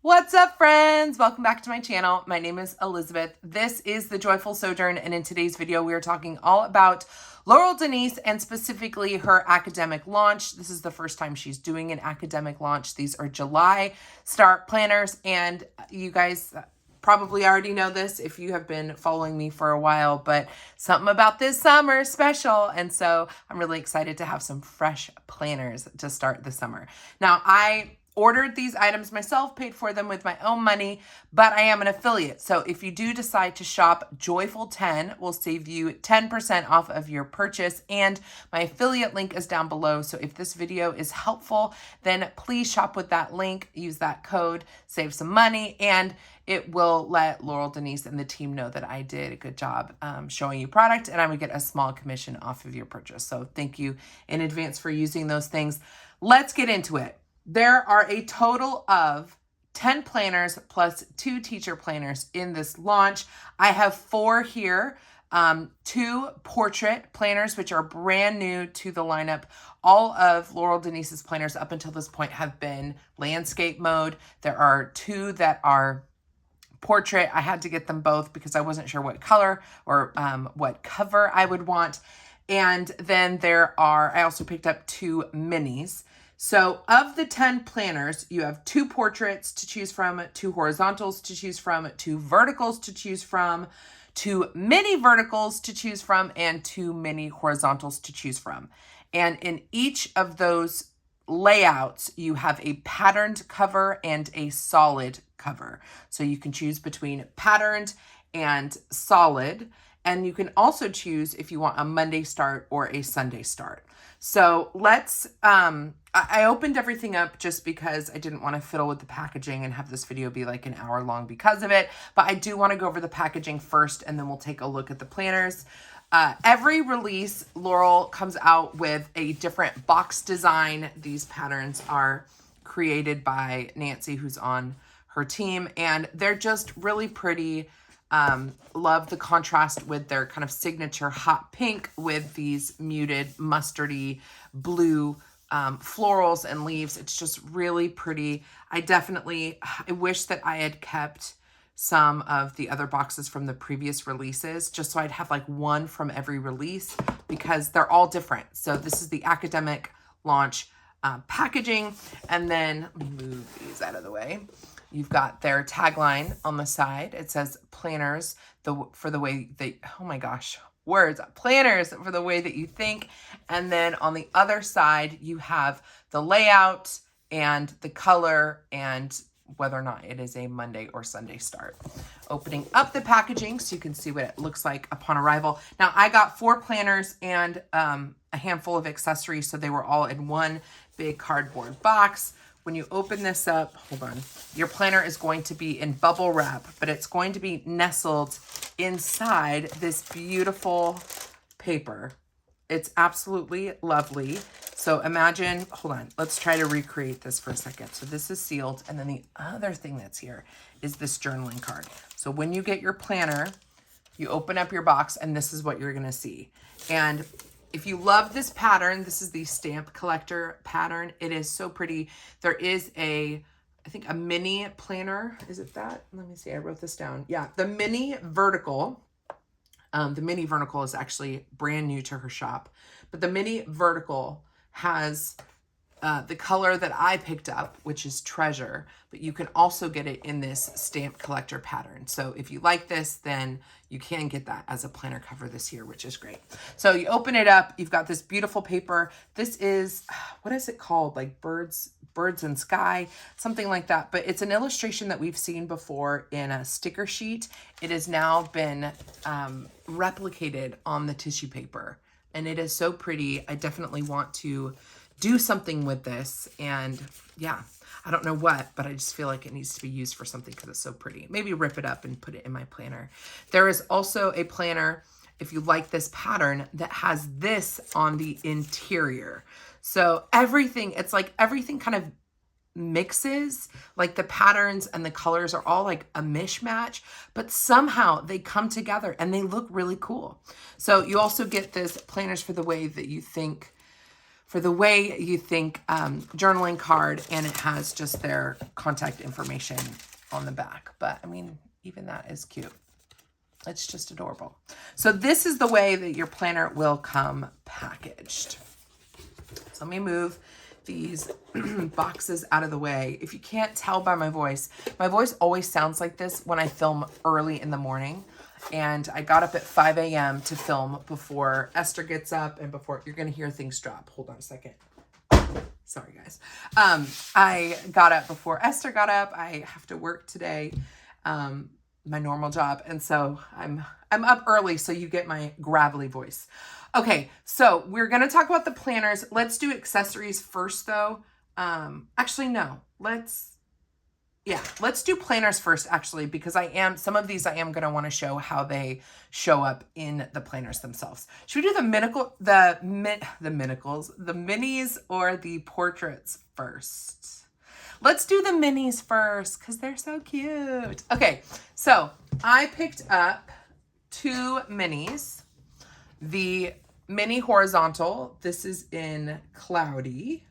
What's up, friends? Welcome back to my channel. My name is Elizabeth. This is The Joyful Sojourn, and in today's video, we are talking all about Laurel Denise and specifically her academic launch. This is the first time she's doing an academic launch. These are July start planners, and you guys probably already know this if you have been following me for a while, but something about this summer is special. And so I'm really excited to have some fresh planners to start the summer. Now, I ordered these items myself, paid for them with my own money, but I am an affiliate. So if you do decide to shop, Joyful 10 will save you 10% off of your purchase. And my affiliate link is down below. So if this video is helpful, then please shop with that link, use that code, save some money, and it will let Laurel Denise and the team know that I did a good job showing you product, and I would get a small commission off of your purchase. So thank you in advance for using those things. Let's get into it. There are a total of 10 planners plus 2 teacher planners in this launch. I have 4 here, 2 portrait planners, which are brand new to the lineup. All of Laurel Denise's planners up until this point have been landscape mode. There are 2 that are portrait. I had to get them both because I wasn't sure what color or what cover I would want. And then I also picked up 2 minis. So of the 10 planners, you have 2 portraits to choose from, 2 horizontals to choose from, 2 verticals to choose from, 2 mini verticals to choose from, and 2 mini horizontals to choose from. And in each of those layouts, you have a patterned cover and a solid cover. So you can choose between patterned and solid. And you can also choose if you want a Monday start or a Sunday start. So I opened everything up just because I didn't want to fiddle with the packaging and have this video be like an hour long because of it. But I do want to go over the packaging first, and then we'll take a look at the planners. Every release, Laurel comes out with a different box design. These patterns are created by Nancy, who's on her team, and they're just really pretty. Love the contrast with their kind of signature hot pink with these muted mustardy blue florals and leaves. It's just really pretty. I wish that I had kept some of the other boxes from the previous releases just so I'd have like one from every release because they're all different. So this is the academic launch packaging. And then let me move these out of the way. You've got their tagline on the side. It says planners for the way that, oh my gosh, words, planners for the way that you think. And then on the other side, you have the layout and the color and whether or not it is a Monday or Sunday start. Opening up the packaging so you can see what it looks like upon arrival. Now I got 4 planners and a handful of accessories, so they were all in one big cardboard box. When you open this up, hold on, your planner is going to be in bubble wrap, but it's going to be nestled inside this beautiful paper. It's absolutely lovely. So imagine, hold on, let's try to recreate this for a second. So this is sealed. And then the other thing that's here is this journaling card. So when you get your planner, you open up your box and this is what you're gonna see. And if you love this pattern, this is the stamp collector pattern. It is so pretty. There is I think a mini planner. Is it that? Let me see, I wrote this down. Yeah, the mini vertical. The mini vertical is actually brand new to her shop, but the mini vertical has the color that I picked up, which is Treasure, but you can also get it in this stamp collector pattern. So if you like this, then you can get that as a planner cover this year, which is great. So you open it up, you've got this beautiful paper. This is, what is it called? Like birds and sky, something like that. But it's an illustration that we've seen before in a sticker sheet. It has now been replicated on the tissue paper, and it is so pretty. I definitely want to do something with this, and yeah, I don't know what, but I just feel like it needs to be used for something because it's so pretty. Maybe rip it up and put it in my planner. There is also a planner, if you like this pattern, that has this on the interior. So it's like everything kind of mixes, like the patterns and the colors are all like a mishmash, but somehow they come together and they look really cool. So you also get this planners for the way that you think for the Way You Think journaling card, and it has just their contact information on the back. But I mean, even that is cute. It's just adorable. So this is the way that your planner will come packaged. So let me move these boxes out of the way. If you can't tell by my voice always sounds like this when I film early in the morning. And I got up at 5 a.m. to film before Esther gets up and before you're going to hear things drop. Hold on a second. Sorry, guys. I got up before Esther got up. I have to work today, my normal job. And so I'm up early, so you get my gravelly voice. Okay, so we're going to talk about the planners. Let's do accessories first, though. Actually, no. Let's do planners first, actually, because some of these I am going to want to show how they show up in the planners themselves. Should we do the minis or the portraits first? Let's do the minis first because they're so cute. Okay, so I picked up 2 minis. The mini horizontal, this is in Cloudy.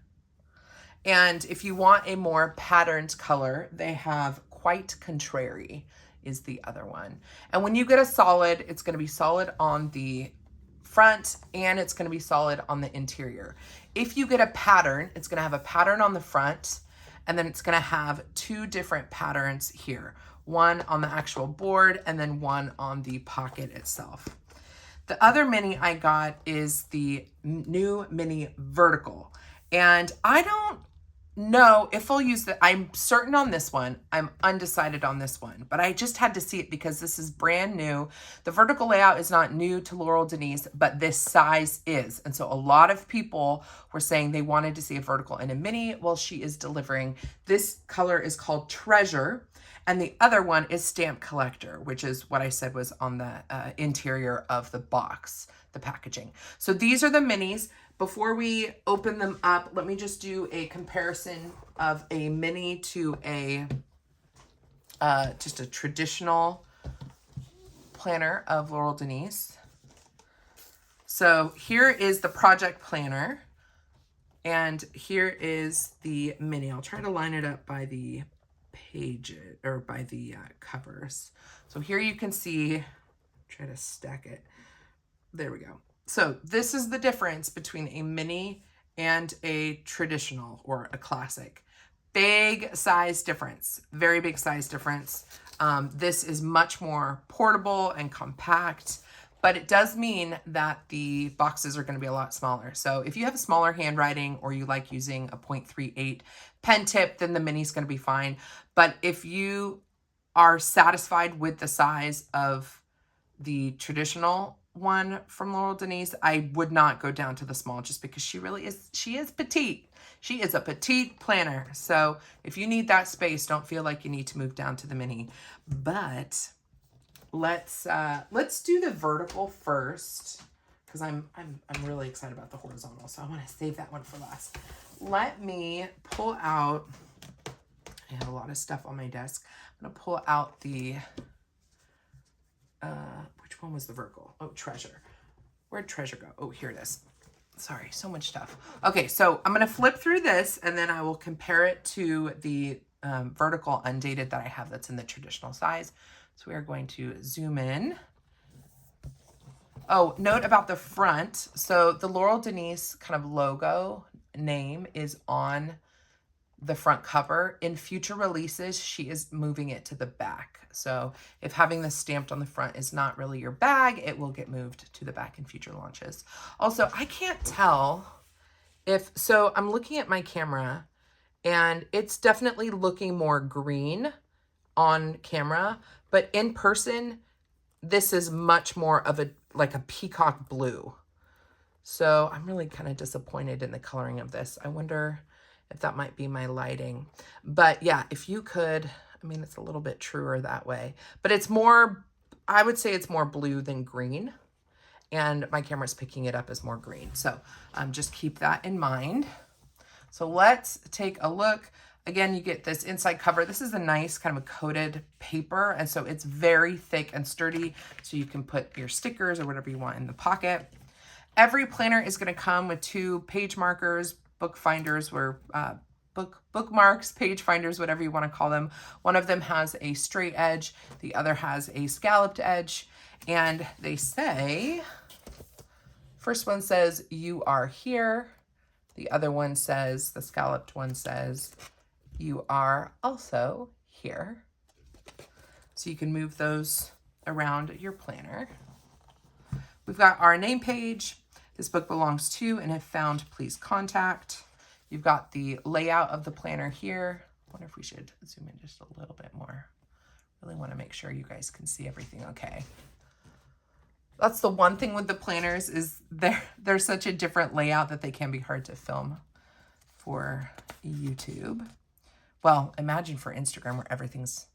And if you want a more patterned color, they have Quite Contrary is the other one. And when you get a solid, it's going to be solid on the front and it's going to be solid on the interior. If you get a pattern, it's going to have a pattern on the front and then it's going to have 2 different patterns here. One on the actual board and then one on the pocket itself. The other mini I got is the new mini vertical. And I don't know if I'll use I'm certain on this one. I'm undecided on this one, but I just had to see it because this is brand new. The vertical layout is not new to Laurel Denise, but this size is. And so a lot of people were saying they wanted to see a vertical in a mini. Well, she is delivering. This color is called Treasure. And the other one is Stamp Collector, which is what I said was on the interior of the box, the packaging. So these are the minis. Before we open them up, let me just do a comparison of a mini to a just a traditional planner of Laurel Denise. So here is the project planner, and here is the mini. I'll try to line it up by the pages or by the covers. So here you can see, try to stack it. There we go. So this is the difference between a mini and a traditional or a classic. Big size difference, very big size difference. This is much more portable and compact, but it does mean that the boxes are going to be a lot smaller. So if you have a smaller handwriting or you like using a 0.38 pen tip, then the mini is going to be fine. But if you are satisfied with the size of the traditional one from Laurel Denise, I would not go down to the small just because she is petite. She is a petite planner. So if you need that space, don't feel like you need to move down to the mini. But let's do the vertical first because I'm really excited about the horizontal. So I want to save that one for last. Let me pull out, I have a lot of stuff on my desk. I'm going to pull out the which one was the vertical? Oh, Treasure. Where'd Treasure go? Oh, here it is. Sorry, so much stuff. Okay, so I'm going to flip through this and then I will compare it to the vertical undated that I have that's in the traditional size. So we are going to zoom in. Oh, note about the front. So the Laurel Denise kind of logo name is on the front cover. In future releases, she is moving it to the back. So if having this stamped on the front is not really your bag, it will get moved to the back in future launches. Also, I can't tell so I'm looking at my camera and it's definitely looking more green on camera, but in person, this is much more of like a peacock blue. So I'm really kind of disappointed in the coloring of this. I wonder if that might be my lighting. But yeah, if you could, I mean, it's a little bit truer that way, but it's more, I would say it's more blue than green. And my camera's picking it up as more green. So just keep that in mind. So let's take a look. Again, you get this inside cover. This is a nice kind of a coated paper. And so it's very thick and sturdy. So you can put your stickers or whatever you want in the pocket. Every planner is going to come with 2 page markers, book finders, where bookmarks, page finders, whatever you want to call them. One of them has a straight edge, the other has a scalloped edge, and they say, first one says, "You are here." The other one says, the scalloped one says, "You are also here." So you can move those around your planner. We've got our name page. This book belongs to and if found, please contact. You've got the layout of the planner here. I wonder if we should zoom in just a little bit more. Really want to make sure you guys can see everything okay. That's the one thing with the planners is they're such a different layout that they can be hard to film for YouTube. Well, imagine for Instagram where everything's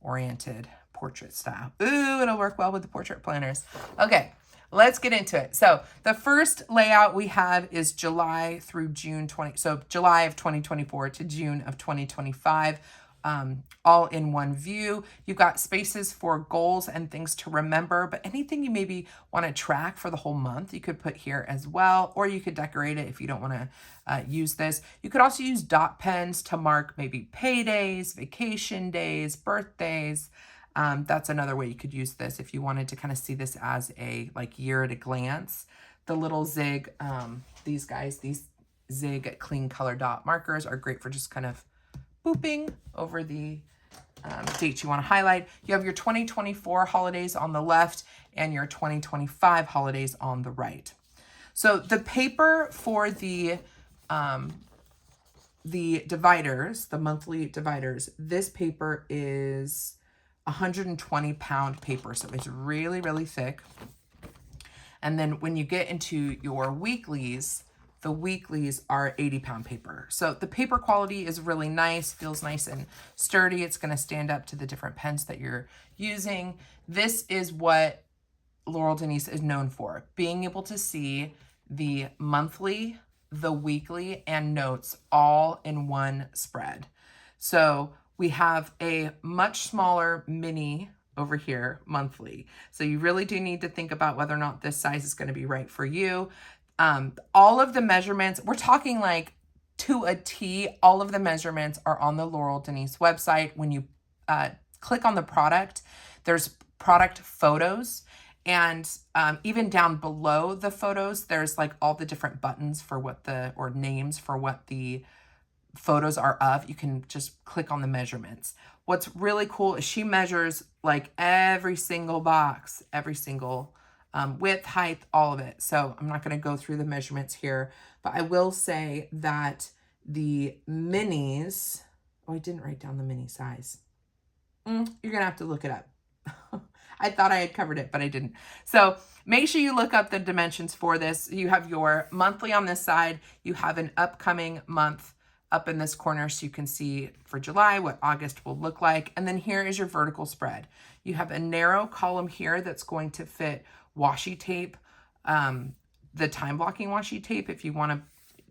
oriented portrait style. Ooh, it'll work well with the portrait planners. Okay, let's get into it. So the first layout we have is July through June 20. So July of 2024 to June of 2025. All in one view. You've got spaces for goals and things to remember, but anything you maybe want to track for the whole month, you could put here as well, or you could decorate it if you don't want to use this. You could also use dot pens to mark maybe paydays, vacation days, birthdays. That's another way you could use this if you wanted to kind of see this as a like year at a glance. The little zig, these zig clean color dot markers are great for just kind of booping over the dates you want to highlight. You have your 2024 holidays on the left and your 2025 holidays on the right. So the paper for the dividers, the monthly dividers, this paper is 120-pound paper. So it's really, really thick. And then when you get into your weeklies, the weeklies are 80-pound paper. So the paper quality is really nice, feels nice and sturdy. It's going to stand up to the different pens that you're using. This is what Laurel Denise is known for, being able to see the monthly, the weekly, and notes all in one spread. So we have a much smaller mini over here, monthly. So you really do need to think about whether or not this size is going to be right for you. All of the measurements, we're talking like to a T, all of the measurements are on the Laurel Denise website. When you click on the product, there's product photos, and even down below the photos, there's like all the different buttons for what or names for what the photos are of. You can just click on the measurements. What's really cool is she measures like every single box, every single width, height, all of it. So I'm not going to go through the measurements here, but I will say that the minis, oh, I didn't write down the mini size. You're going to have to look it up. I thought I had covered it, but I didn't. So make sure you look up the dimensions for this. You have your monthly on this side. You have an upcoming month up in this corner so you can see for July what August will look like. And then here is your vertical spread. You have a narrow column here that's going to fit washi tape, the time blocking washi tape if you want to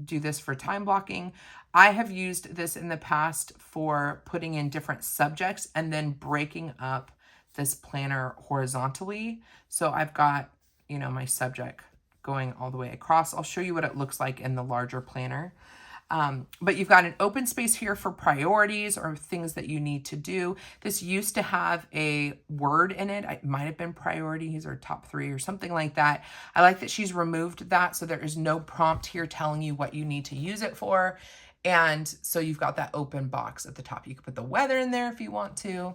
do this for time blocking. I have used this in the past for putting in different subjects and then breaking up this planner horizontally. So I've got, my subject going all the way across. I'll show you what it looks like in the larger planner. But you've got an open space here for priorities or things that you need to do. This used to have a word in it. It might have been priorities or top 3 or something like that. I like that she's removed that, so there is no prompt here telling you what you need to use it for. And so you've got that open box at the top. You can put the weather in there if you want to.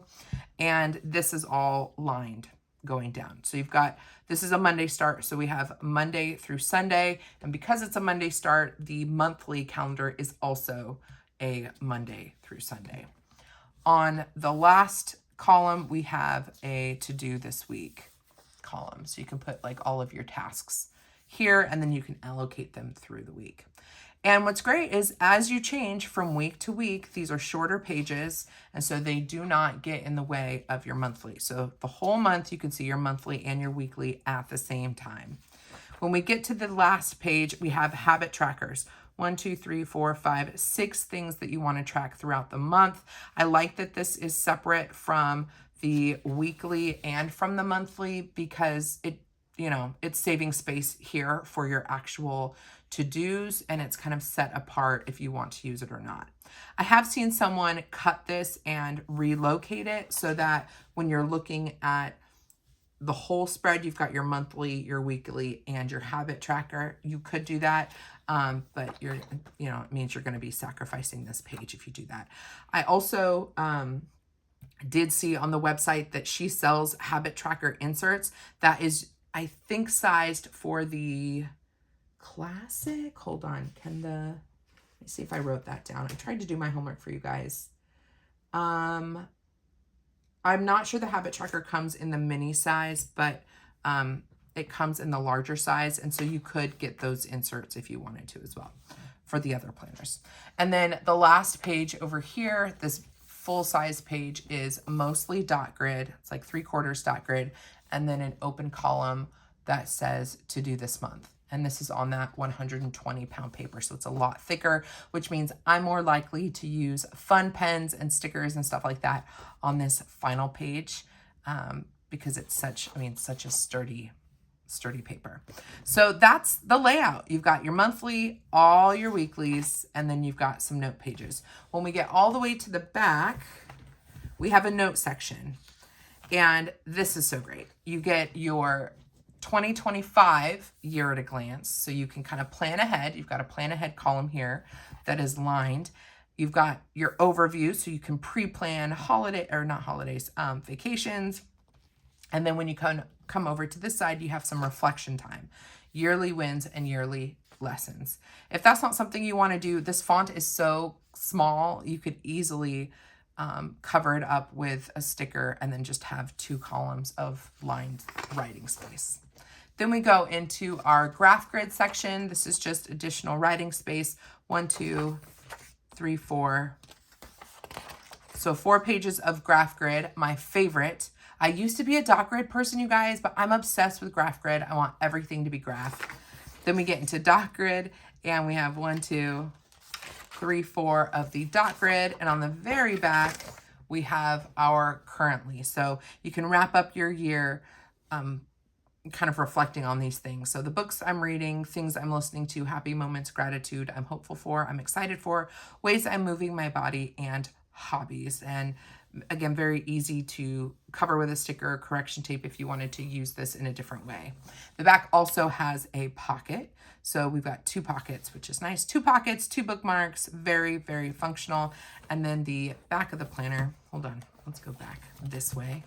And this is all lined going down. So you've got, this is a Monday start. So we have Monday through Sunday. And because it's a Monday start, the monthly calendar is also a Monday through Sunday. On the last column, we have a to do this week column. So you can put like all of your tasks here, and then you can allocate them through the week. And what's great is as you change from week to week, these are shorter pages, and so they do not get in the way of your monthly. So the whole month, you can see your monthly and your weekly at the same time. When we get to the last page, we have habit trackers. 1, 2, 3, 4, 5, 6 things that you want to track throughout the month. I like that this is separate from the weekly and from the monthly because you know, it's saving space here for your actual to-dos, and it's kind of set apart if you want to use it or not. I have seen someone cut this and relocate it so that when you're looking at the whole spread, you've got your monthly, your weekly, and your habit tracker. You could do that, but it means you're going to be sacrificing this page if you do that. I also did see on the website that she sells habit tracker inserts. That is, I think, sized for the classic. Hold on. Let me see if I wrote that down. I tried to do my homework for you guys. I'm not sure the habit tracker comes in the mini size, but it comes in the larger size. And so you could get those inserts if you wanted to as well for the other planners. And then the last page over here, this full size page, is mostly dot grid. It's like 3/4 dot grid, and then an open column that says to do this month. And this is on that 120-pound paper. So it's a lot thicker, which means I'm more likely to use fun pens and stickers and stuff like that on this final page because it's such a sturdy paper. So that's the layout. You've got your monthly, all your weeklies, and then you've got some note pages. When we get all the way to the back, we have a note section. And this is so great. You get your 2025 year at a glance. So you can kind of plan ahead. You've got a plan ahead column here that is lined. You've got your overview, so you can pre-plan vacations. And then when you come over to this side, you have some reflection time, yearly wins and yearly lessons. If that's not something you want to do, this font is so small, you could easily cover it up with a sticker and then just have 2 columns of lined writing space. Then we go into our graph grid section. This is just additional writing space. 1, 2, 3, 4. So 4 pages of graph grid, my favorite. I used to be a dot grid person, you guys, but I'm obsessed with graph grid. I want everything to be graph. Then we get into dot grid, and we have 1, 2, 3, 4 of the dot grid. And on the very back, we have our currently. So you can wrap up your year kind of reflecting on these things. So the books I'm reading, things I'm listening to, happy moments, gratitude, I'm hopeful for, I'm excited for, ways I'm moving my body, and hobbies. And again, very easy to cover with a sticker or correction tape if you wanted to use this in a different way. The back also has a pocket. So we've got 2 pockets, which is nice. 2 pockets, 2 bookmarks, very, very functional. And then the back of the planner, hold on, let's go back this way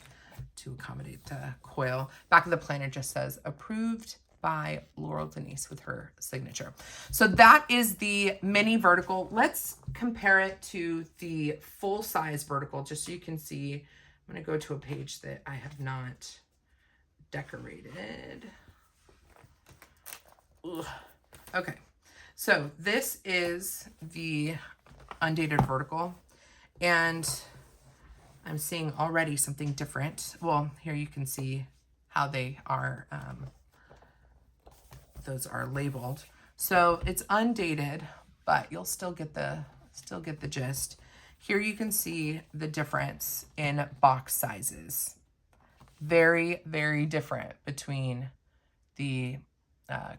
to accommodate the coil. Back of the planner just says approved by Laurel Denise with her signature. So that is the mini vertical. Let's compare it to the full size vertical just so you can see. I'm going to go to a page that I have not decorated. Ugh. Okay, so this is the undated vertical, and I'm seeing already something different. Well, here you can see how they are, those are labeled. So it's undated, but you'll still get the gist. Here you can see the difference in box sizes. Very, very different between the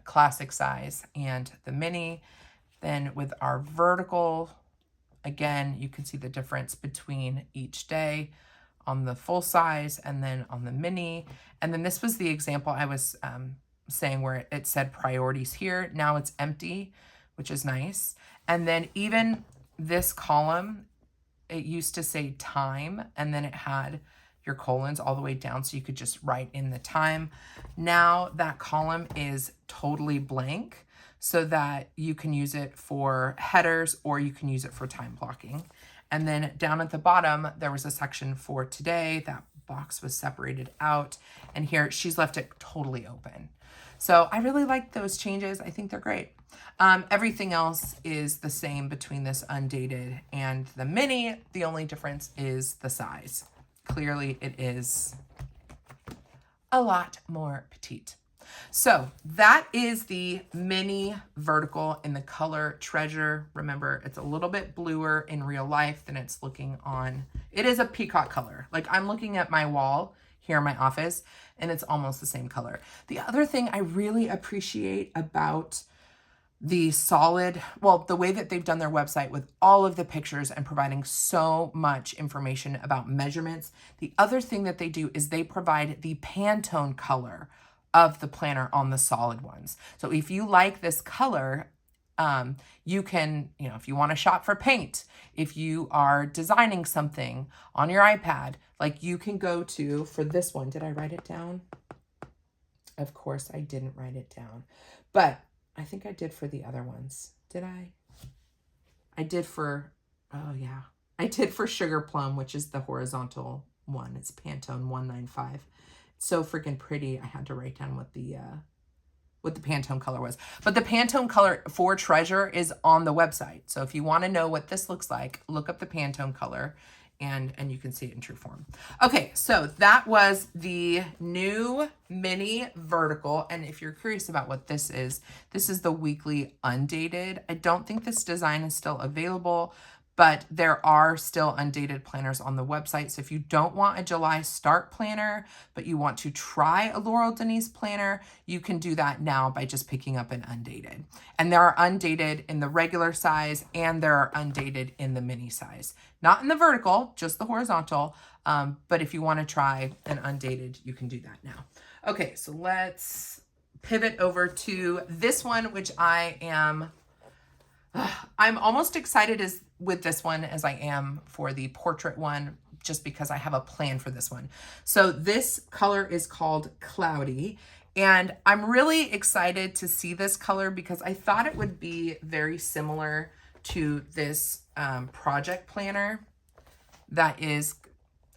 classic size and the mini. Then with our vertical, again, you can see the difference between each day on the full size and then on the mini. And then this was the example I was saying where it said priorities here. Now it's empty, which is nice. And then even this column, it used to say time, and then it had your colons all the way down, so you could just write in the time. Now that column is totally blank, so that you can use it for headers or you can use it for time blocking. And then down at the bottom, there was a section for today. That box was separated out, and here she's left it totally open. So I really like those changes. I think they're great. Everything else is the same between this undated and the mini. The only difference is the size. Clearly it is a lot more petite. So that is the mini vertical in the color Treasure. Remember, it's a little bit bluer in real life than it's looking on. It is a peacock color. Like, I'm looking at my wall here in my office, and it's almost the same color. The other thing I really appreciate about the solid, well, the way that they've done their website with all of the pictures and providing so much information about measurements. The other thing that they do is they provide the Pantone color of the planner on the solid ones. So if you like this color, you can, if you want to shop for paint, if you are designing something on your iPad, like you can go to, for this one, did I write it down? Of course I didn't write it down, but I think I did for the other ones. Did I? I did for, oh yeah. I did for Sugar Plum, which is the horizontal one. It's Pantone 195. It's so freaking pretty. I had to write down what the Pantone color was. But the Pantone color for Treasure is on the website. So if you want to know what this looks like, look up the Pantone color and you can see it in true form. Okay, so that was the new mini vertical. And if you're curious about what this is the weekly undated. I don't think this design is still available, but there are still undated planners on the website. So if you don't want a July start planner, but you want to try a Laurel Denise planner, you can do that now by just picking up an undated. And there are undated in the regular size and there are undated in the mini size. Not in the vertical, just the horizontal. But if you want to try an undated, you can do that now. Okay, so let's pivot over to this one, which I'm almost excited with this one as I am for the portrait one, just because I have a plan for this one. So this color is called Cloudy, and I'm really excited to see this color because I thought it would be very similar to this project planner that is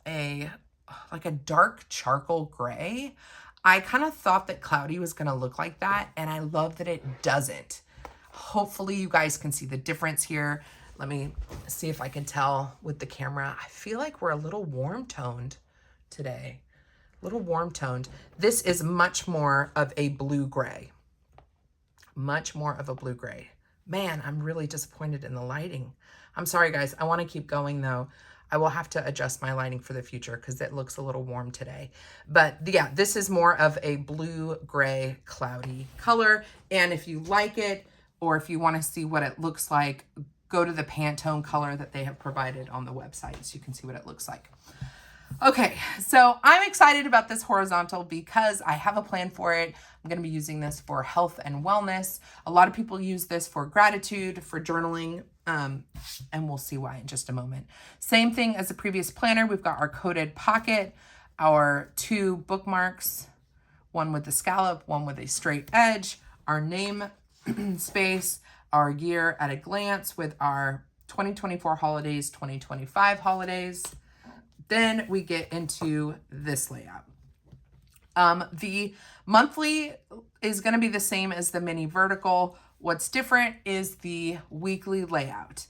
like a dark charcoal gray. I kind of thought that Cloudy was going to look like that, and I love that it doesn't. Hopefully you guys can see the difference here. Let me see if I can tell with the camera. I feel like we're a little warm toned today. A little warm toned. This is much more of a blue gray. Much more of a blue gray. Man, I'm really disappointed in the lighting. I'm sorry guys, I want to keep going though. I will have to adjust my lighting for the future because it looks a little warm today. But yeah, this is more of a blue gray cloudy color. And if you like it, or if you want to see what it looks like, go to the Pantone color that they have provided on the website so you can see what it looks like. Okay, so I'm excited about this horizontal because I have a plan for it. I'm going to be using this for health and wellness. A lot of people use this for gratitude, for journaling, and we'll see why in just a moment. Same thing as the previous planner. We've got our coded pocket, our 2 bookmarks, one with the scallop, one with a straight edge, our name space, our year at a glance with our 2024 holidays, 2025 holidays. Then we get into this layout. The monthly is going to be the same as the mini vertical. What's different is the weekly layout.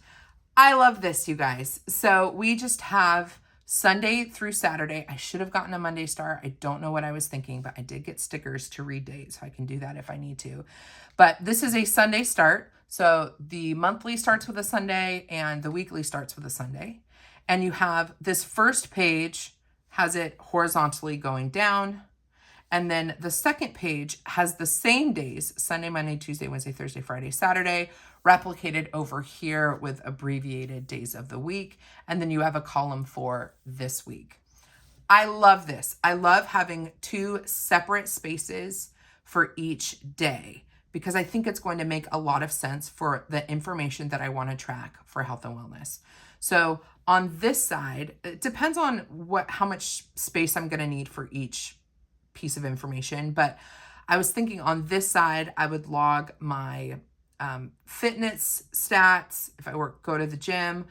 I love this, you guys. So we just have Sunday through Saturday. I should have gotten a Monday start. I don't know what I was thinking, but I did get stickers to read dates, so I can do that if I need to. But this is a Sunday start. So the monthly starts with a Sunday and the weekly starts with a Sunday. And you have this first page has it horizontally going down. And then the second page has the same days, Sunday, Monday, Tuesday, Wednesday, Thursday, Friday, Saturday, replicated over here with abbreviated days of the week. And then you have a column for this week. I love this. I love having 2 separate spaces for each day because I think it's going to make a lot of sense for the information that I want to track for health and wellness. So on this side, it depends on how much space I'm going to need for each piece of information. But I was thinking on this side, I would log my fitness stats. If I go to the gym,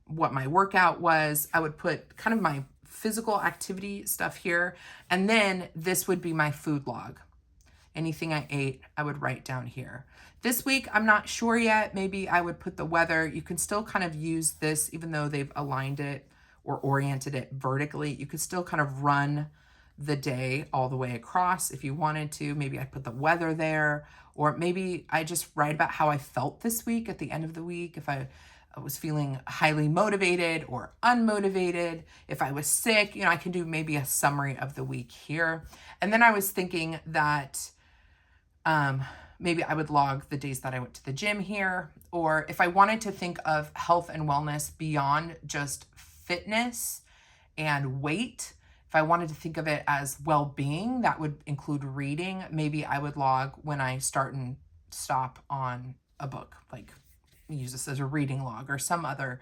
what my workout was, I would put kind of my physical activity stuff here. And then this would be my food log. Anything I ate, I would write down here. This week, I'm not sure yet. Maybe I would put the weather. You can still kind of use this, even though they've aligned it or oriented it vertically. You could still kind of run the day all the way across if you wanted to. Maybe I put the weather there, or maybe I just write about how I felt this week at the end of the week. If I was feeling highly motivated or unmotivated. If I was sick, you know, I can do maybe a summary of the week here. And then I was thinking that maybe I would log the days that I went to the gym here, or if I wanted to think of health and wellness beyond just fitness and weight, if I wanted to think of it as well-being, that would include reading. Maybe I would log when I start and stop on a book, like use this as a reading log or some other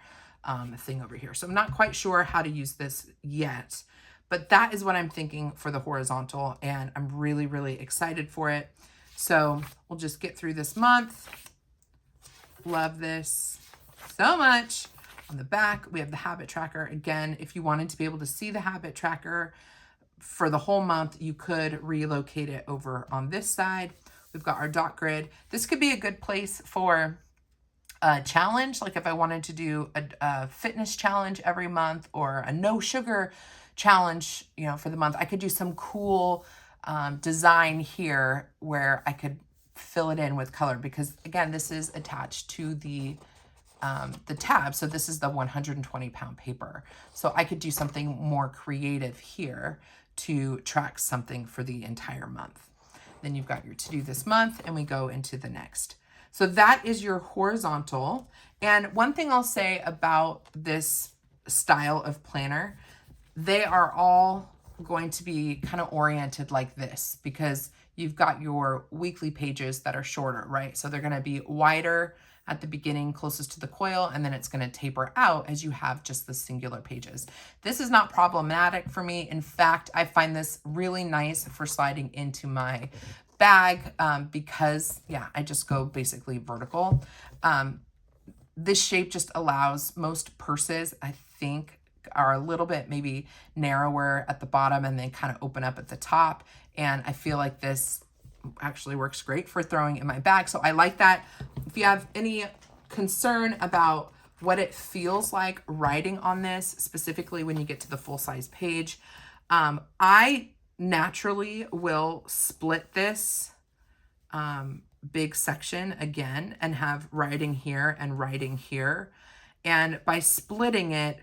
thing over here. So I'm not quite sure how to use this yet, but that is what I'm thinking for the horizontal, and I'm really, really excited for it. So we'll just get through this month. Love this so much. On the back, we have the habit tracker. Again, if you wanted to be able to see the habit tracker for the whole month, you could relocate it over on this side. We've got our dot grid. This could be a good place for a challenge. Like if I wanted to do a fitness challenge every month or a no sugar challenge, you know, for the month, I could do some cool design here where I could fill it in with color, because again, this is attached to the tab. So this is the 120-pound paper. So I could do something more creative here to track something for the entire month. Then you've got your to-do this month, and we go into the next. So that is your horizontal. And one thing I'll say about this style of planner, they are all going to be kind of oriented like this, because you've got your weekly pages that are shorter, right? So they're going to be wider at the beginning, closest to the coil, and then it's going to taper out as you have just the singular pages. This is not problematic for me. In fact, I find this really nice for sliding into my bag because, yeah, I just go basically vertical. This shape just allows, most purses, I think, are a little bit maybe narrower at the bottom and then kind of open up at the top. And I feel like this actually works great for throwing in my bag. So I like that. If you have any concern about what it feels like writing on this, specifically when you get to the full-size page, I naturally will split this big section again and have writing here and writing here. And by splitting it,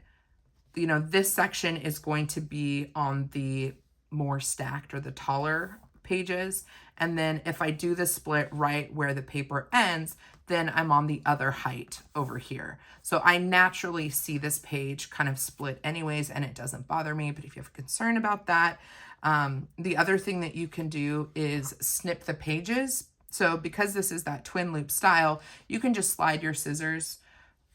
you know, this section is going to be on the more stacked or the taller pages. And then if I do the split right where the paper ends, then I'm on the other height over here. So I naturally see this page kind of split anyways, and it doesn't bother me. But if you have a concern about that, the other thing that you can do is snip the pages. So because this is that twin loop style, you can just slide your scissors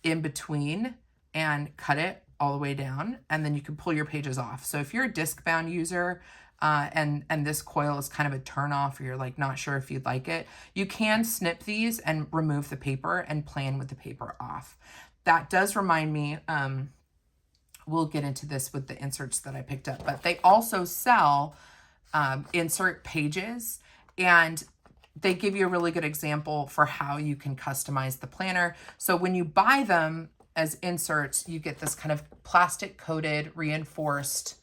in between and cut it all the way down, and then you can pull your pages off. So if you're a disc bound user, and this coil is kind of a turn off, or you're like not sure if you'd like it, you can snip these and remove the paper and plan with the paper off. That does remind me, we'll get into this with the inserts that I picked up, but they also sell insert pages, and they give you a really good example for how you can customize the planner. So when you buy them as inserts, you get this kind of plastic coated reinforced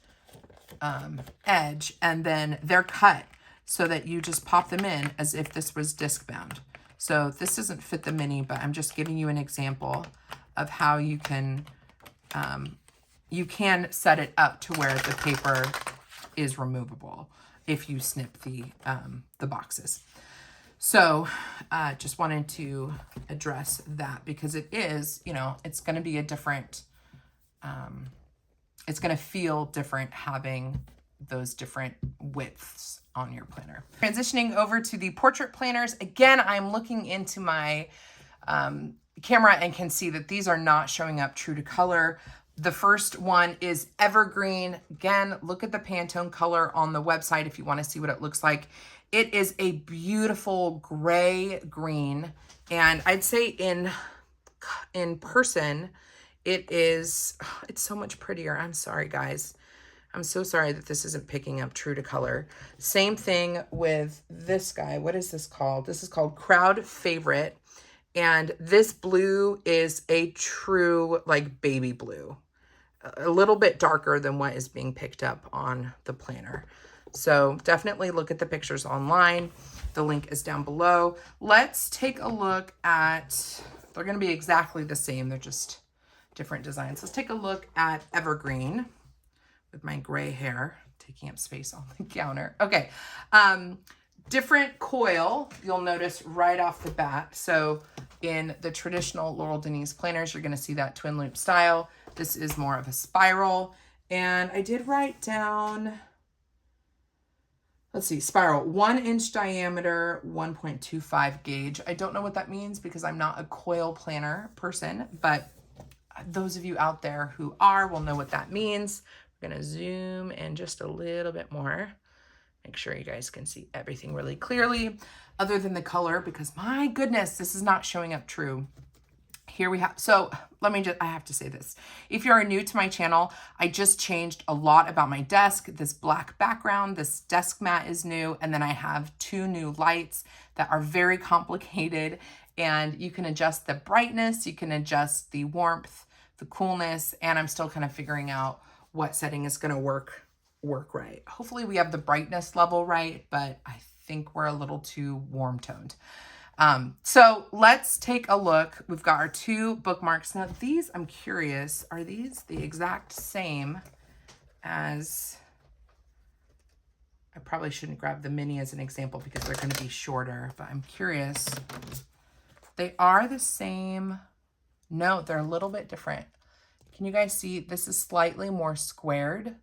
edge, and then they're cut so that you just pop them in as if this was disc bound. So this doesn't fit the mini, but I'm just giving you an example of how you can set it up to where the paper is removable if you snip the boxes. So just wanted to address that, because it is, you know, it's going to be a different, it's going to feel different having those different widths on your planner. Transitioning over to the portrait planners. Again, I'm looking into my camera and can see that these are not showing up true to color. The first one is Evergreen. Again, look at the Pantone color on the website if you want to see what it looks like. It is a beautiful gray green, and I'd say in person, it's so much prettier. I'm sorry, guys. I'm so sorry that this isn't picking up true to color. Same thing with this guy. What is this called? This is called Crowd Favorite, and this blue is a true like baby blue, a little bit darker than what is being picked up on the planner. So definitely look at the pictures online. The link is down below. Let's take a look at They're going to be exactly the same. They're just different designs. Let's take a look at Evergreen with my gray hair taking up space on the counter. Okay. Different coil, you'll notice right off the bat. So in the traditional Laurel Denise planners, you're going to see that twin loop style. This is more of a spiral. And I did write down, let's see, spiral, 1-inch diameter, 1.25 gauge. I don't know what that means because I'm not a coil planner person, but those of you out there who are will know what that means. We're going to zoom in just a little bit more. Make sure you guys can see everything really clearly other than the color, because my goodness, this is not showing up true. Here we have, so I have to say this. If you're new to my channel, I just changed a lot about my desk. This black background, this desk mat is new. And then I have 2 new lights that are very complicated, and you can adjust the brightness, you can adjust the warmth, the coolness, and I'm still kind of figuring out what setting is going to work right. Hopefully we have the brightness level right, but I think we're a little too warm toned. So let's take a look. We've got our 2 bookmarks. Now these, I'm curious, are these the exact same as, I probably shouldn't grab the mini as an example because they're going to be shorter, but I'm curious. They are the same. No, they're a little bit different. Can you guys see? This is slightly more squared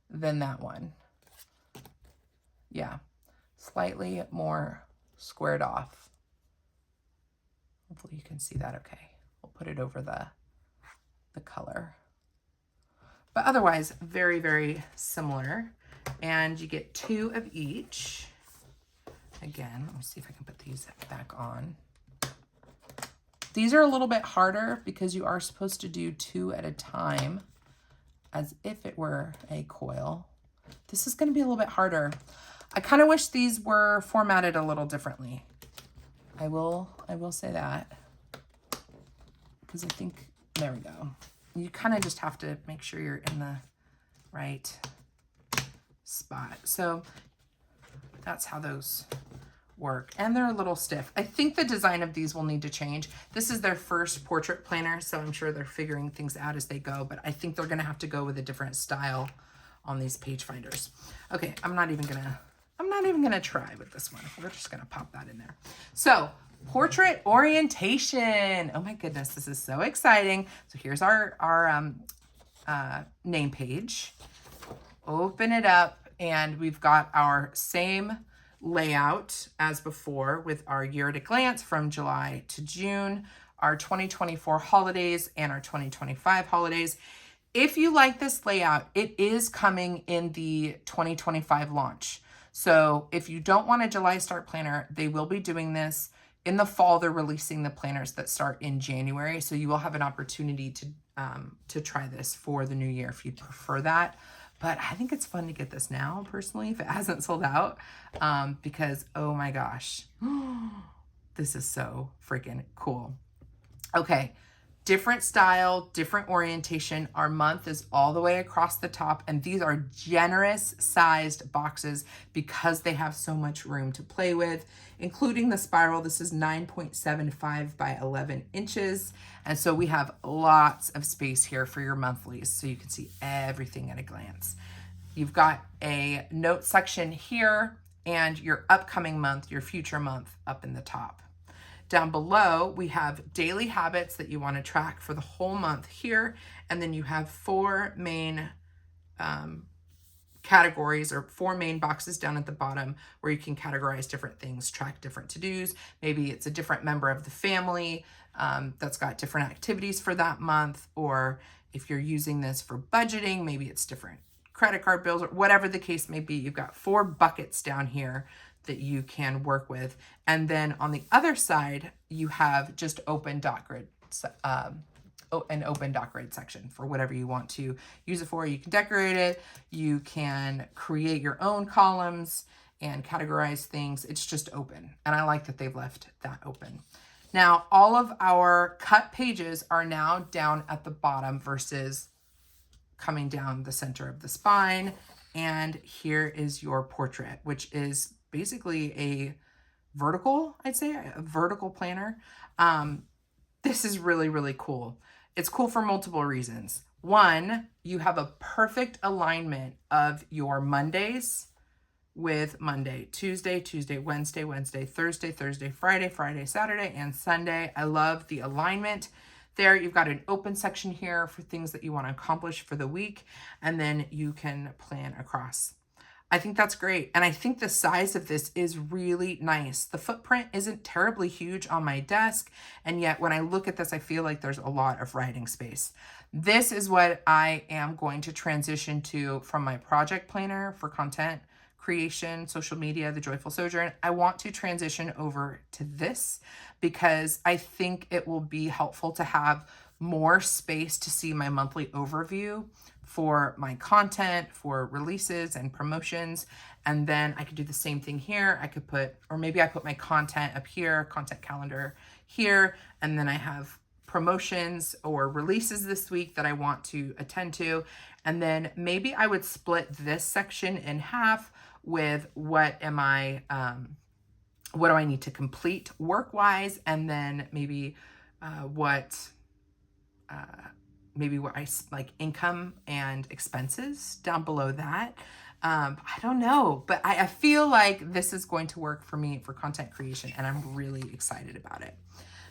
than that one. Yeah, slightly more squared off. Hopefully you can see that okay. We'll put it over the color. But otherwise, very, very similar. And you get 2 of each. Again, let me see if I can put these back on. These are a little bit harder because you are supposed to do 2 at a time, as if it were a coil. This is going to be a little bit harder. I kind of wish these were formatted a little differently. I will say that, because I think, there we go. You kind of just have to make sure you're in the right spot. So that's how those work. And they're a little stiff. I think the design of these will need to change. This is their first portrait planner, so I'm sure they're figuring things out as they go, but I think they're going to have to go with a different style on these page finders. Okay, I'm not even gonna try with this one. We're just gonna pop that in there. So portrait orientation. Oh my goodness, this is so exciting. So here's our name page. Open it up, and we've got our same layout as before with our year at a glance from July to June, our 2024 holidays and our 2025 holidays. If you like this layout, it is coming in the 2025 launch. So if you don't want a July start planner, they will be doing this. In the fall, they're releasing the planners that start in January. So you will have an opportunity to try this for the new year if you prefer that. But I think it's fun to get this now, personally, if it hasn't sold out, because, oh my gosh, this is so freaking cool. Okay, different style, different orientation. Our month is all the way across the top, and these are generous sized boxes because they have so much room to play with, including the spiral. This is 9.75 by 11 inches. And so we have lots of space here for your monthlies, so you can see everything at a glance. You've got a note section here and your upcoming month, your future month up in the top. Down below, we have daily habits that you want to track for the whole month here. And then you have 4 main categories, or 4 main boxes down at the bottom where you can categorize different things, track different to-dos. Maybe it's a different member of the family that's got different activities for that month. Or if you're using this for budgeting, maybe it's different credit card bills, or whatever the case may be. You've got 4 buckets down here that you can work with. And then on the other side, you have just open dot grid, an open dot grid section for whatever you want to use it for. You can decorate it. You can create your own columns and categorize things. It's just open. And I like that they've left that open. Now, all of our cut pages are now down at the bottom versus coming down the center of the spine. And here is your portrait, which is basically a vertical, I'd say, a vertical planner. This is really, really cool. It's cool for multiple reasons. One, you have a perfect alignment of your Mondays with Monday, Tuesday, Tuesday, Wednesday, Wednesday, Thursday, Thursday, Friday, Friday, Saturday, and Sunday. I love the alignment there. You've got an open section here for things that you want to accomplish for the week, and then you can plan across. I think that's great. And I think the size of this is really nice. The footprint isn't terribly huge on my desk. And yet when I look at this, I feel like there's a lot of writing space. This is what I am going to transition to from my project planner for content creation, social media, the Joyful Sojourn. I want to transition over to this because I think it will be helpful to have more space to see my monthly overview for my content, for releases and promotions. And then I could do the same thing here. I could put, or maybe I put my content up here, content calendar here, and then I have promotions or releases this week that I want to attend to. And then maybe I would split this section in half with what do I need to complete work-wise, and then maybe what I like income and expenses down below that. I don't know, but I feel like this is going to work for me for content creation, and I'm really excited about it.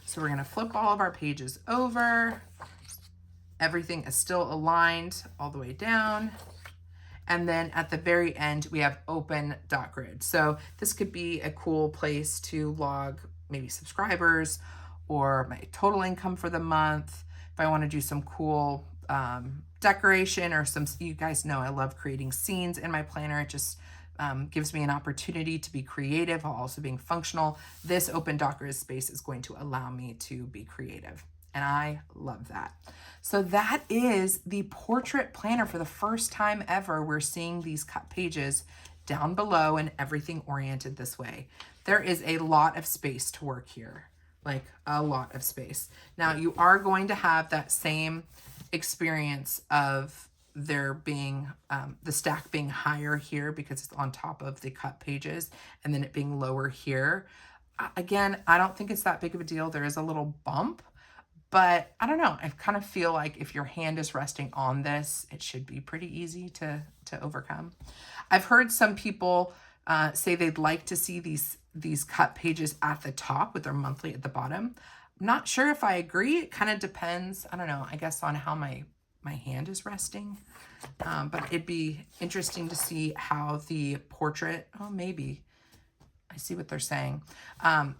So we're gonna flip all of our pages over. Everything is still aligned all the way down. And then at the very end, we have open.grid. So this could be a cool place to log maybe subscribers or my total income for the month. If I want to do some cool decoration or some, you guys know I love creating scenes in my planner. It just gives me an opportunity to be creative while also being functional. This open.grid space is going to allow me to be creative. And I love that. So that is the portrait planner. For the first time ever, we're seeing these cut pages down below and everything oriented this way. There is a lot of space to work here, like a lot of space. Now you are going to have that same experience of there being the stack being higher here because it's on top of the cut pages, and then it being lower here. Again, I don't think it's that big of a deal. There is a little bump. But I don't know, I kind of feel like if your hand is resting on this, it should be pretty easy to overcome. I've heard some people say they'd like to see these cut pages at the top with their monthly at the bottom. I'm not sure if I agree. It kind of depends, I don't know, I guess on how my hand is resting. But it'd be interesting to see how the portrait, oh, maybe. I see what they're saying. I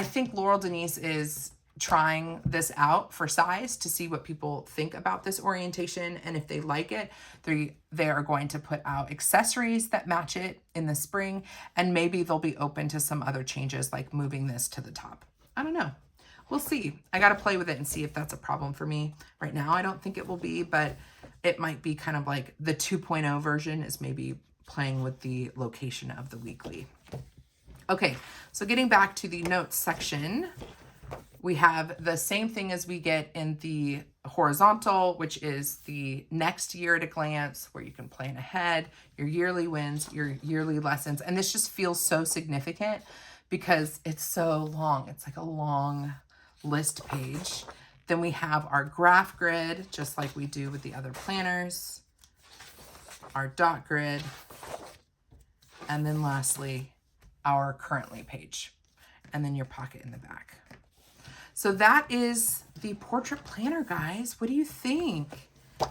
think Laurel Denise is trying this out for size to see what people think about this orientation, and if they like it, they are going to put out accessories that match it in the spring, and maybe they'll be open to some other changes like moving this to the top. I don't know. We'll see. I got to play with it and see if that's a problem for me. Right now, I don't think it will be, but it might be kind of like the 2.0 version is maybe playing with the location of the weekly. Okay, so getting back to the notes section, we have the same thing as we get in the horizontal, which is the next year at a glance, where you can plan ahead, your yearly wins, your yearly lessons. And this just feels so significant because it's so long. It's like a long list page. Then we have our graph grid, just like we do with the other planners, our dot grid, and then lastly, our currently page, and then your pocket in the back. So that is the portrait planner, guys. What do you think?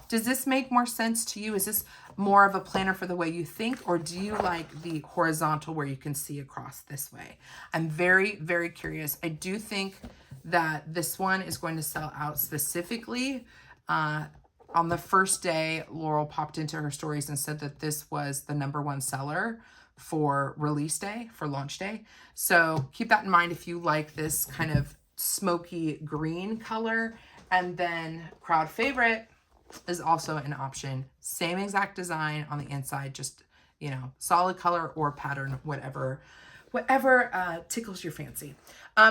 Does this make more sense to you? Is this more of a planner for the way you think, or do you like the horizontal where you can see across this way? I'm very, very curious. I do think that this one is going to sell out specifically. On the first day, Laurel popped into her stories and said that this was the #1 seller for release day, for launch day. So keep that in mind if you like this kind of smoky green color. And then crowd favorite is also an option. Same exact design on the inside, just, you know, solid color or pattern, whatever tickles your fancy.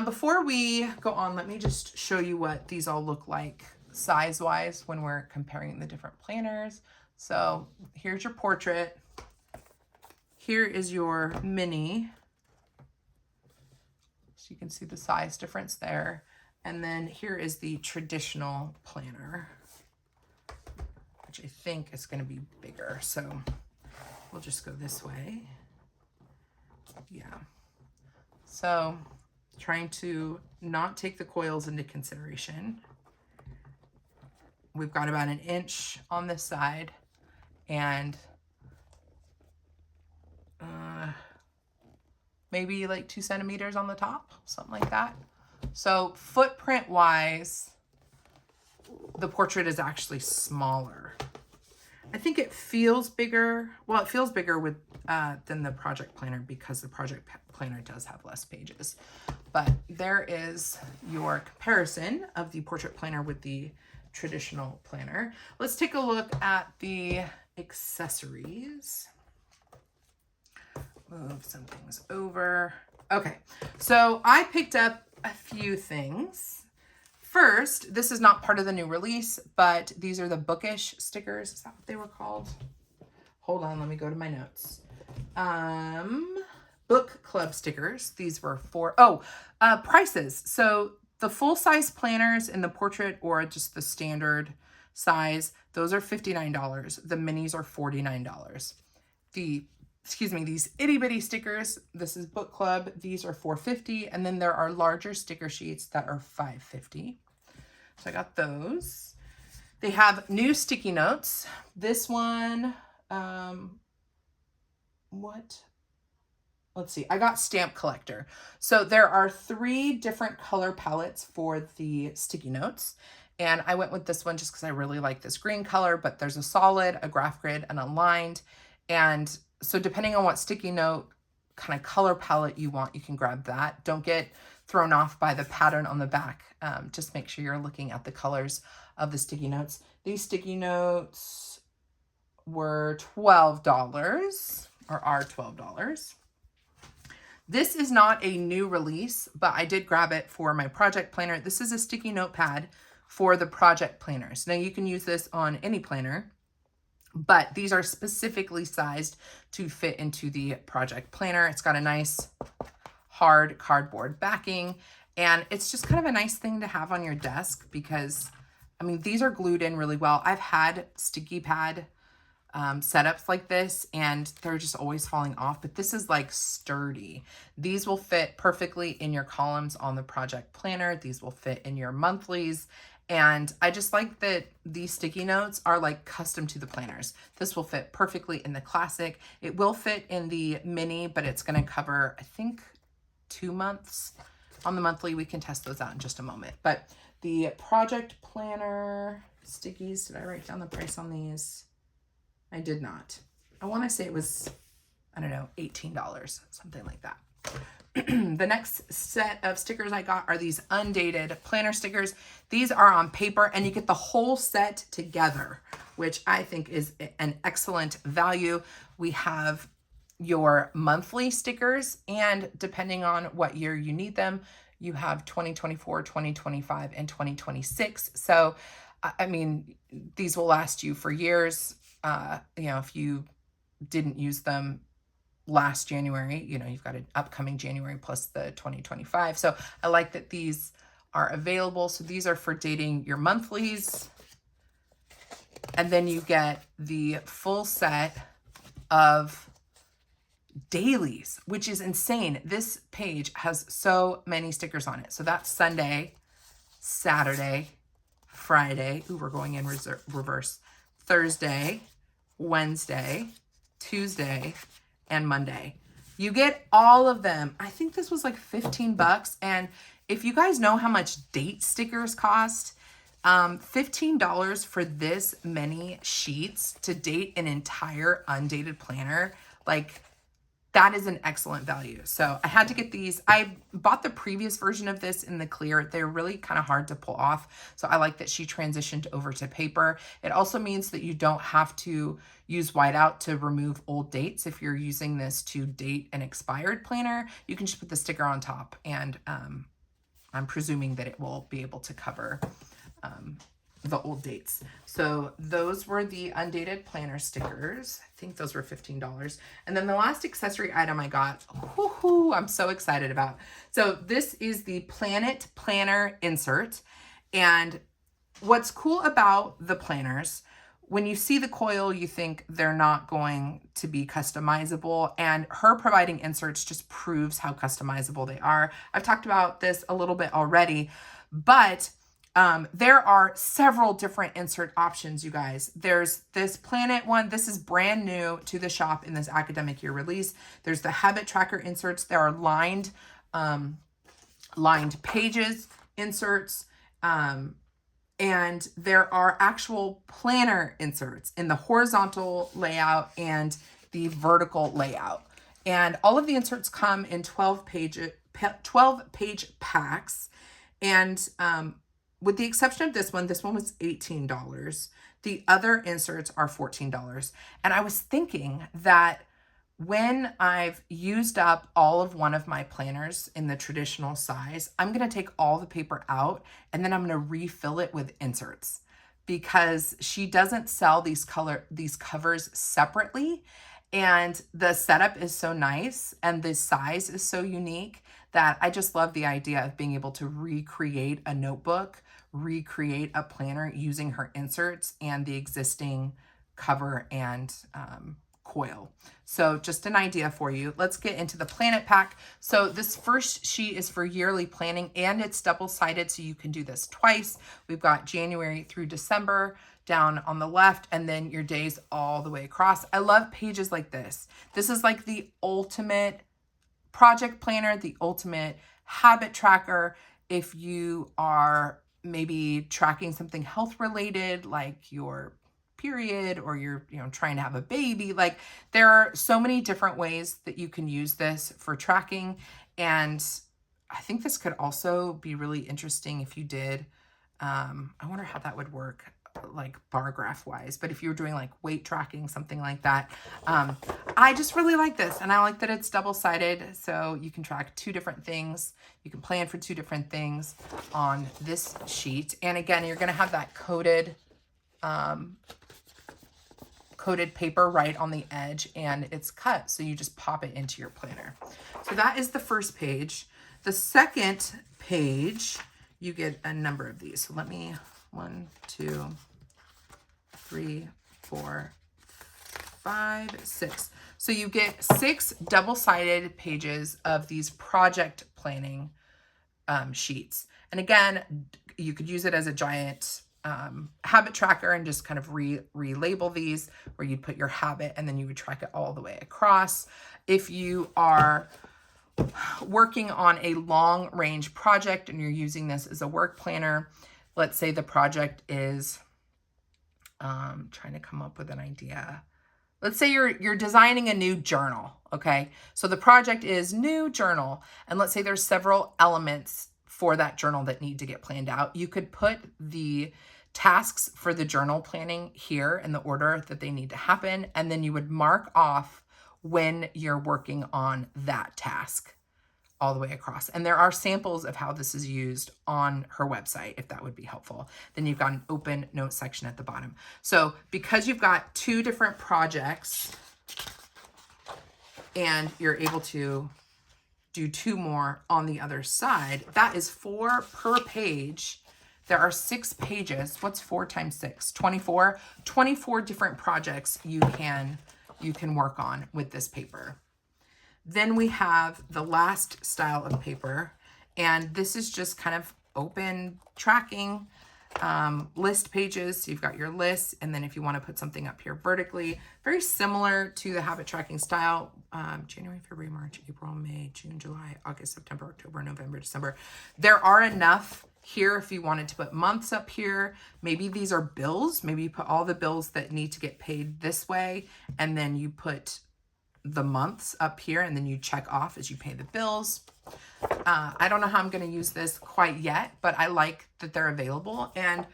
Before we go on, let me just show you what these all look like size-wise when we're comparing the different planners. So here's your portrait. Here is your mini. So you can see the size difference there. And then here is the traditional planner, which I think is going to be bigger. So we'll just go this way. Yeah. So trying to not take the coils into consideration. We've got about 1 inch on this side and maybe like 2 centimeters on the top, something like that. So footprint wise, the portrait is actually smaller. I think it feels bigger. Well, it feels bigger with than the project planner because the project planner does have less pages. But there is your comparison of the portrait planner with the traditional planner. Let's take a look at the accessories. Move some things over. Okay, so I picked up a few things. First, this is not part of the new release, but these are the bookish stickers. Is that what they were called? Hold on, let me go to my notes. Book club stickers. These were for, prices. So the full-size planners in the portrait or just the standard size, those are $59. The minis are $49. These itty bitty stickers, this is book club, these are $4.50, and then there are larger sticker sheets that are $5.50. So I got those. They have new sticky notes. This one, let's see, I got Stamp Collector. So there are 3 different color palettes for the sticky notes. And I went with this one just because I really like this green color, but there's a solid, a graph grid, and a lined. And so depending on what sticky note kind of color palette you want, you can grab that. Don't get thrown off by the pattern on the back. Just make sure you're looking at the colors of the sticky notes. These sticky notes were $12 or are $12. This is not a new release, but I did grab it for my project planner. This is a sticky notepad for the project planners. Now you can use this on any planner, but these are specifically sized to fit into the project planner. It's got a nice hard cardboard backing, and it's just kind of a nice thing to have on your desk because, I mean, these are glued in really well. I've had sticky pad setups like this and they're just always falling off, but this is like sturdy. These will fit perfectly in your columns on the project planner. These will fit in your monthlies. And I just like that these sticky notes are like custom to the planners. This will fit perfectly in the classic. It will fit in the mini, but it's going to cover, I think, 2 months. On the monthly, we can test those out in just a moment. But the project planner stickies, did I write down the price on these? I did not. I want to say it was, I don't know, $18, something like that. The next set of stickers I got are these undated planner stickers. These are on paper and you get the whole set together, which I think is an excellent value. We have your monthly stickers, and depending on what year you need them, you have 2024, 2025, and 2026. So, I mean, these will last you for years. You know, if you didn't use them last January, you know, you've got an upcoming January plus the 2025. So I like that these are available. So these are for dating your monthlies. And then you get the full set of dailies, which is insane. This page has so many stickers on it. So that's Sunday, Saturday, Friday. Ooh, we're going in reverse. Thursday, Wednesday, Tuesday, and Monday. You get all of them. I think this was like 15 bucks. And if you guys know how much date stickers cost, $15 for this many sheets to date an entire undated planner, like, that is an excellent value. So I had to get these. I bought the previous version of this in the clear. They're really kind of hard to pull off. So I like that she transitioned over to paper. It also means that you don't have to use whiteout to remove old dates. If you're using this to date an expired planner, you can just put the sticker on top, and I'm presuming that it will be able to cover the old dates. So those were the undated planner stickers. I think those were $15. And then the last accessory item I got, I'm so excited about. So this is the Planet Planner insert. And what's cool about the planners, when you see the coil, you think they're not going to be customizable, and her providing inserts just proves how customizable they are. I've talked about this a little bit already, but there are several different insert options, you guys. There's this Planet one. This is brand new to the shop in this academic year release. There's the habit tracker inserts. There are lined pages inserts. And there are actual planner inserts in the horizontal layout and the vertical layout. And all of the inserts come in 12-page packs. And with the exception of this one was $18. The other inserts are $14. And I was thinking that when I've used up all of one of my planners in the traditional size, I'm going to take all the paper out and then I'm going to refill it with inserts, because she doesn't sell these covers separately. And the setup is so nice and the size is so unique that I just love the idea of being able to recreate a notebook, recreate a planner using her inserts and the existing cover and coil. So just an idea for you. Let's get into the Planet pack. So this first sheet is for yearly planning, and it's double-sided, so you can do this twice. We've got January through December down on the left, and then your days all the way across. I love pages like this. This is like the ultimate project planner, the ultimate habit tracker. If you are maybe tracking something health related, like your period, or you're trying to have a baby, like there are so many different ways that you can use this for tracking. And I think this could also be really interesting if you did, I wonder how that would work, like bar graph wise, but if you were doing like weight tracking, something like that. I just really like this, and I like that it's double-sided, so you can track two different things. You can plan for two different things on this sheet. And again, you're going to have that coated paper right on the edge, and it's cut, so you just pop it into your planner. So that is the first page. The second page, you get a number of these. So let me, 1, 2, 3, 4, 5, 6. So you get 6 double-sided pages of these project planning sheets. And again, you could use it as a giant habit tracker and just kind of relabel these, where you'd put your habit and then you would track it all the way across. If you are working on a long range project and you're using this as a work planner, let's say the project is trying to come up with an idea. Let's say you're designing a new journal, okay? So the project is new journal, and let's say there's several elements for that journal that need to get planned out. You could put the tasks for the journal planning here in the order that they need to happen, and then you would mark off when you're working on that task all the way across. And there are samples of how this is used on her website, if that would be helpful. Then you've got an open note section at the bottom. So because you've got 2 different projects and you're able to do 2 more on the other side, that is 4 per page. There are 6 pages. What's 4 times 6? 24. 24 different projects you can work on with this paper. Then we have the last style of paper, and this is just kind of open tracking list pages. So you've got your lists, and then if you want to put something up here vertically, very similar to the habit tracking style, January, February, March, April, May, June, July, August, September, October, November, December. There are enough here if you wanted to put months up here. Maybe these are bills. Maybe you put all the bills that need to get paid this way, and then you put the months up here, and then you check off as you pay the bills. I don't know how I'm going to use this quite yet, but I like that they're available, and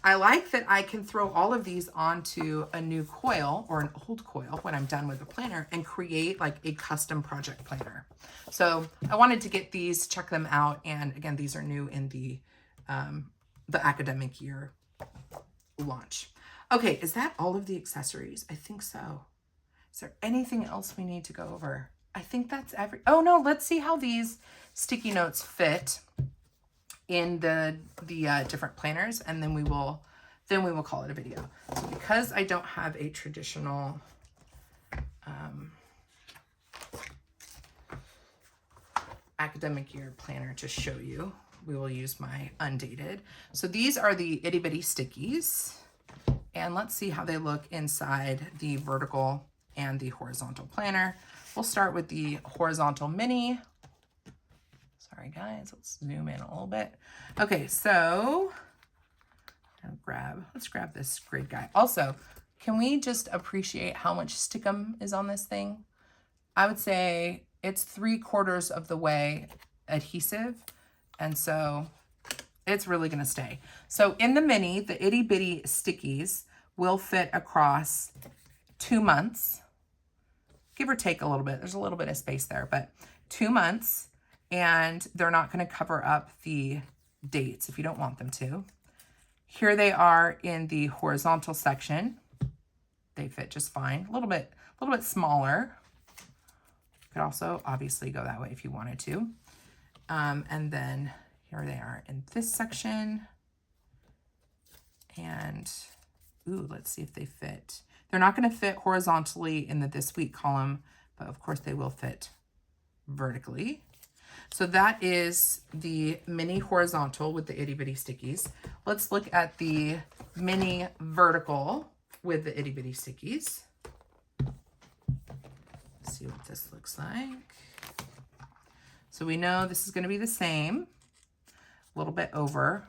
I like that I can throw all of these onto a new coil or an old coil when I'm done with the planner and create like a custom project planner. So I wanted to get these, check them out, and again, these are new in the academic year launch. Okay, is that all of the accessories? I think so. Is there anything else we need to go over? I think that's oh no, let's see how these sticky notes fit in the different planners, and then we will call it a video. So because I don't have a traditional academic year planner to show you, we will use my undated. So these are the itty bitty stickies, and let's see how they look inside the vertical and the horizontal planner. We'll start with the horizontal mini. Sorry guys, let's zoom in a little bit. Okay, so let's grab this grid guy. Also, can we just appreciate how much stickum is on this thing? I would say it's 3/4 of the way adhesive, and so it's really gonna stay. So in the mini, the itty bitty stickies will fit across 2 months, give or take a little bit. There's a little bit of space there, but 2 months, and they're not gonna cover up the dates if you don't want them to. Here they are in the horizontal section. They fit just fine. A little bit smaller. Could also obviously go that way if you wanted to. And then here they are in this section. And, ooh, let's see if they fit. They're not going to fit horizontally in the this week column, but of course they will fit vertically. So that is the mini horizontal with the itty bitty stickies. Let's look at the mini vertical with the itty bitty stickies. See what this looks like. So we know this is going to be the same, a little bit over,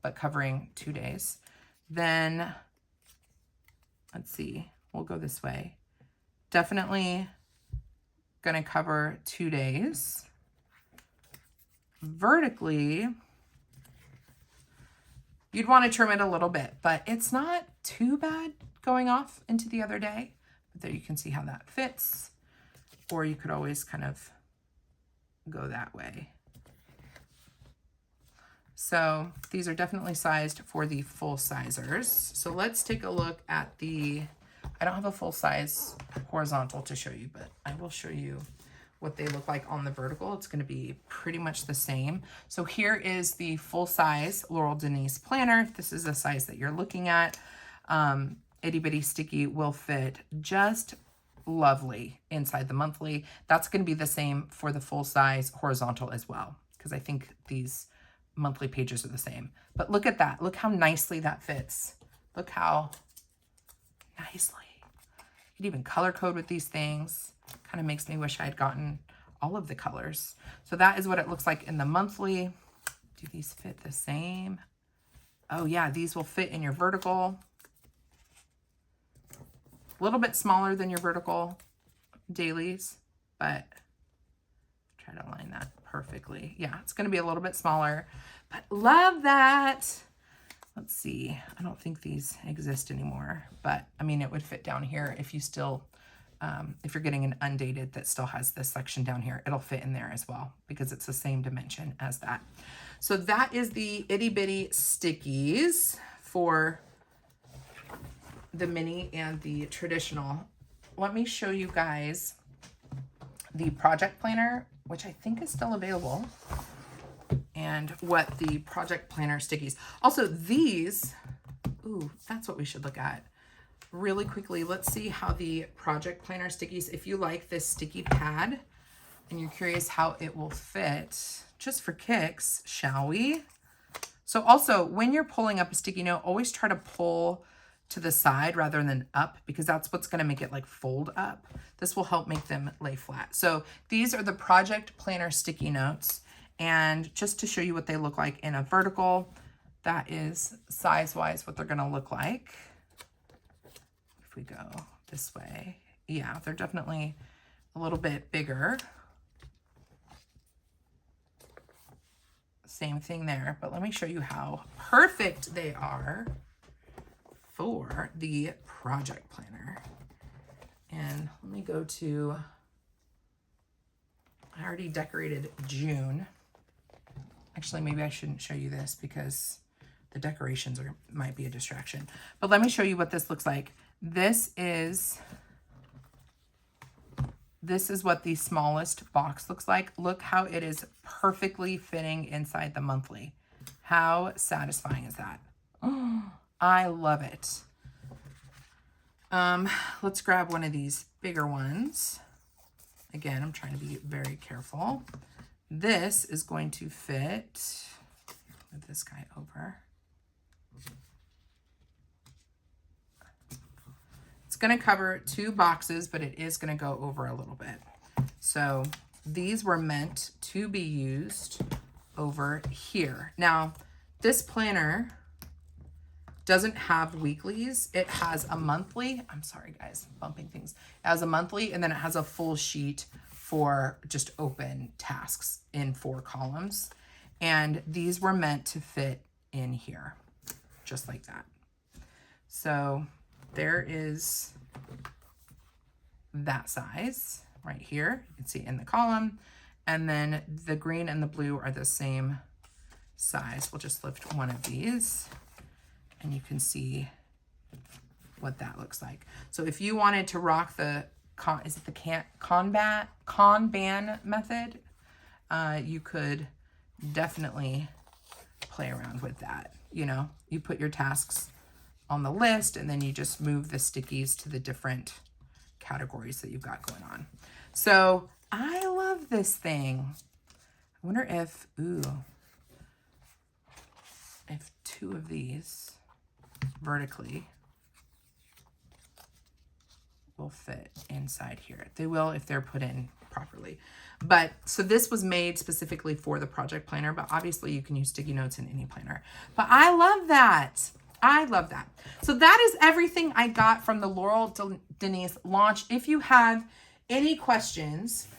but covering 2 days. Then let's see, we'll go this way. Definitely going to cover 2 days. Vertically, you'd want to trim it a little bit, but it's not too bad going off into the other day. But there you can see how that fits. Or you could always kind of go that way. So these are definitely sized for the full sizers. So let's take a look at the, I don't have a full size horizontal to show you, but I will show you what they look like on the vertical. It's going to be pretty much the same. So here is the full size Laurel Denise planner. If this is the size that you're looking at, itty bitty sticky will fit just lovely inside the monthly. That's going to be the same for the full size horizontal as well, because I think these monthly pages are the same. But look at that. Look how nicely that fits. Look how nicely. You could even color code with these things. Kind of makes me wish I had gotten all of the colors. So that is what it looks like in the monthly. Do these fit the same? Oh yeah, these will fit in your vertical. A little bit smaller than your vertical dailies, but try to line that perfectly. Yeah, it's going to be a little bit smaller, but love that. Let's see. I don't think these exist anymore, but I mean, it would fit down here if you still, if you're getting an undated that still has this section down here, it'll fit in there as well because it's the same dimension as that. So that is the itty bitty stickies for the mini and the traditional. Let me show you guys the project planner, which I think is still available, and what the project planner stickies. Also these, ooh, that's what we should look at really quickly. Let's see how the project planner stickies, if you like this sticky pad and you're curious how it will fit, just for kicks, shall we? So also when you're pulling up a sticky note, always try to pull to the side rather than up, because that's what's going to make it like fold up. This will help make them lay flat. So these are the project planner sticky notes. And just to show you what they look like in a vertical, that is size-wise what they're going to look like. If we go this way, yeah, they're definitely a little bit bigger. Same thing there, but let me show you how perfect they are for the project planner. And let me go to, I already decorated June. Actually, maybe I shouldn't show you this because The decorations might be a distraction. But let me show you what this looks like. This is what the smallest box looks like. Look how it is perfectly fitting inside the monthly. How satisfying is that? Oh, I love it. Let's grab one of these bigger ones. Again, I'm trying to be very careful. This is going to fit, move this guy over. It's going to cover 2 boxes, but it is going to go over a little bit. So these were meant to be used over here. Now, this planner doesn't have weeklies. It has a monthly. I'm sorry, guys, bumping things. It has a monthly, and then it has a full sheet for just open tasks in 4 columns. And these were meant to fit in here, just like that. So there is that size right here. You can see in the column. And then the green and the blue are the same size. We'll just lift one of these and you can see what that looks like. So if you wanted to rock the, is it the Kanban method? You could definitely play around with that. You know, you put your tasks on the list and then you just move the stickies to the different categories that you've got going on. So I love this thing. I wonder if, if 2 of these vertically will fit inside here. They will if they're put in properly. But so this was made specifically for the project planner, but obviously you can use sticky notes in any planner. But I love that. I love that. So that is everything I got from the Laurel Denise launch. If you have any questions,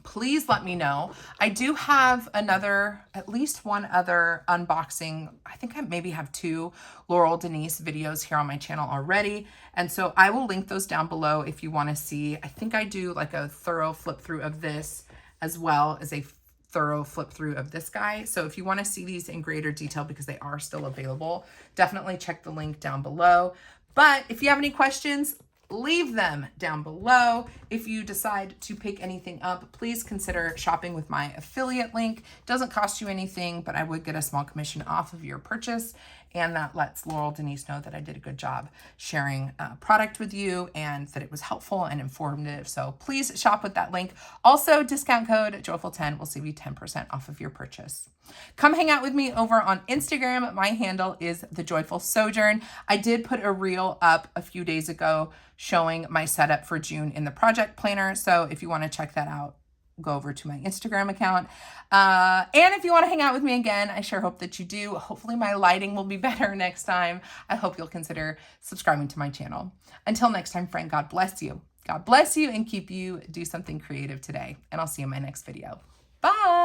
please let me know. I do have at least one other unboxing. I think I maybe have 2 Laurel Denise videos here on my channel already. And so I will link those down below if you want to see. I think I do like a thorough flip through of this as well as a thorough flip through of this guy. So if you want to see these in greater detail because they are still available, definitely check the link down below. But if you have any questions, leave them down below. If you decide to pick anything up, please consider shopping with my affiliate link. It doesn't cost you anything, but I would get a small commission off of your purchase. And that lets Laurel Denise know that I did a good job sharing a product with you and that it was helpful and informative. So please shop with that link. Also, discount code Joyful10 will save you 10% off of your purchase. Come hang out with me over on Instagram. My handle is The Joyful Sojourn. I did put a reel up a few days ago showing my setup for June in the project planner. So if you want to check that out, go over to my Instagram account. And if you want to hang out with me again, I sure hope that you do. Hopefully my lighting will be better next time. I hope you'll consider subscribing to my channel. Until next time, friend, God bless you. God bless you and keep you. Do something creative today. And I'll see you in my next video. Bye.